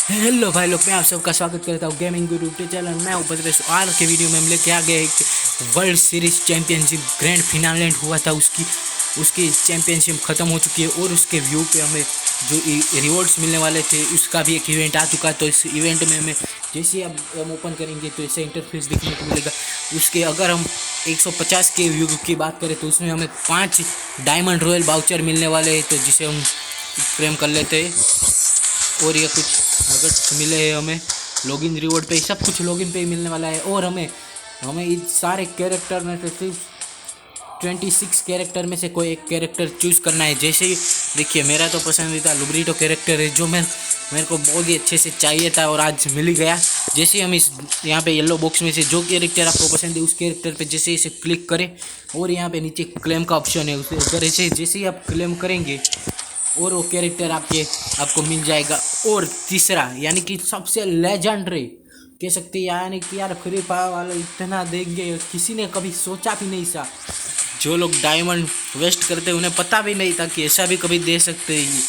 Hello भाई लोग, मैं आप सबका स्वागत करता हूँ गेमिंग गुरु यूट्यूब चैनल। मैं उपद्रेश आज के वीडियो में हम लेके आ गए एक world series championship grand finale हुआ था। उसकी चैंपियनशिप ख़त्म हो चुकी है और उसके व्यू पे हमें जो रिवॉर्ड्स मिलने वाले थे उसका भी एक इवेंट आ चुका है। तो इस इवेंट में हमें जैसे अब हम ओपन करेंगे तो ऐसे इंटरफेस देखने को मिलेगा। उसके अगर हम 150 के व्यू की बात करें तो उसमें हमें 5 डायमंड रॉयल बाउचर मिलने वाले हैं, तो जिसे हम फ्रेम कर लेते हैं। और ये कुछ नगट्स मिले हैं हमें लॉगिन रिवॉर्ड पे, सब कुछ लॉगिन पे ही मिलने वाला है। और हमें इस सारे कैरेक्टर में से सिर्फ 26 कैरेक्टर में से कोई एक कैरेक्टर चूज़ करना है। जैसे ही देखिए, मेरा तो पसंदीदा लुब्रिटो कैरेक्टर है जो मेरे को बहुत ही अच्छे से चाहिए था और आज मिल ही गया। जैसे हम इस यहाँ पे येलो बॉक्स में से जो कैरेक्टर आपको पसंद है उस कैरेक्टर पे जैसे इसे क्लिक करें और यहाँ पे नीचे क्लेम का ऑप्शन है, उसे अगर जैसे ही आप क्लेम करेंगे और वो कैरेक्टर आपको मिल जाएगा। और तीसरा यानी कि सबसे लेजेंडरी कह सकते हैं, यानी कि यार फ्री फायर वाले इतना देंगे किसी ने कभी सोचा भी नहीं था। जो लोग डायमंड वेस्ट करते उन्हें पता भी नहीं था कि ऐसा भी कभी दे सकते हैं।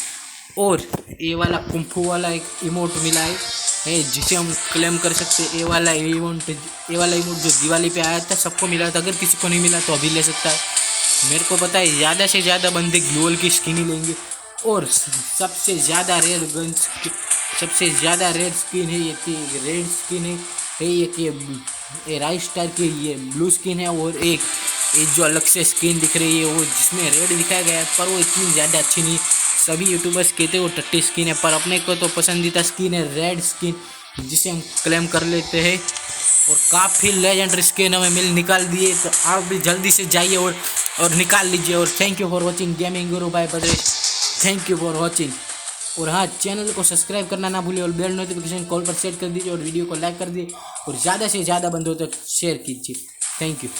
और ये वाला कुंफू वाला एक इमोट मिला है जिसे हम क्लेम कर सकते हैं। ये वाला इमोट जो दिवाली पे आया था सबको मिला था, अगर किसी को नहीं मिला तो अभी ले सकता है। मेरे को पता है ज़्यादा से ज़्यादा बंदे ग्लोअल की स्किन ही लेंगे। और सबसे ज़्यादा रेयर गन्स, सबसे ज़्यादा रेड स्किन है ये, रेड स्किन है ये कि ये राइट स्टार की ये ब्लू स्किन है। और एक जो अलग से स्किन दिख रही है वो जिसमें रेड दिखाया गया है, पर वो इतनी ज़्यादा अच्छी नहीं। सभी यूट्यूबर्स कहते हैं वो टट्टी स्किन है, पर अपने को तो पसंदीदा स्किन है रेड स्किन, जिसे हम क्लेम कर लेते हैं। और काफ़ी लेजेंडरी स्किन हमें निकाल दिए, तो आप भी जल्दी से जाइए और निकाल लीजिए। और thank you for watching Gaming Guru by Bhadresh, thank you for watching. और हाँ, चैनल को सब्सक्राइब करना ना भूलिए और बेल नोटिफिकेशन कॉल पर सेट कर दीजिए और वीडियो को लाइक कर दीजिए और ज़्यादा से ज़्यादा बंदों तक शेयर कीजिए। Thank you.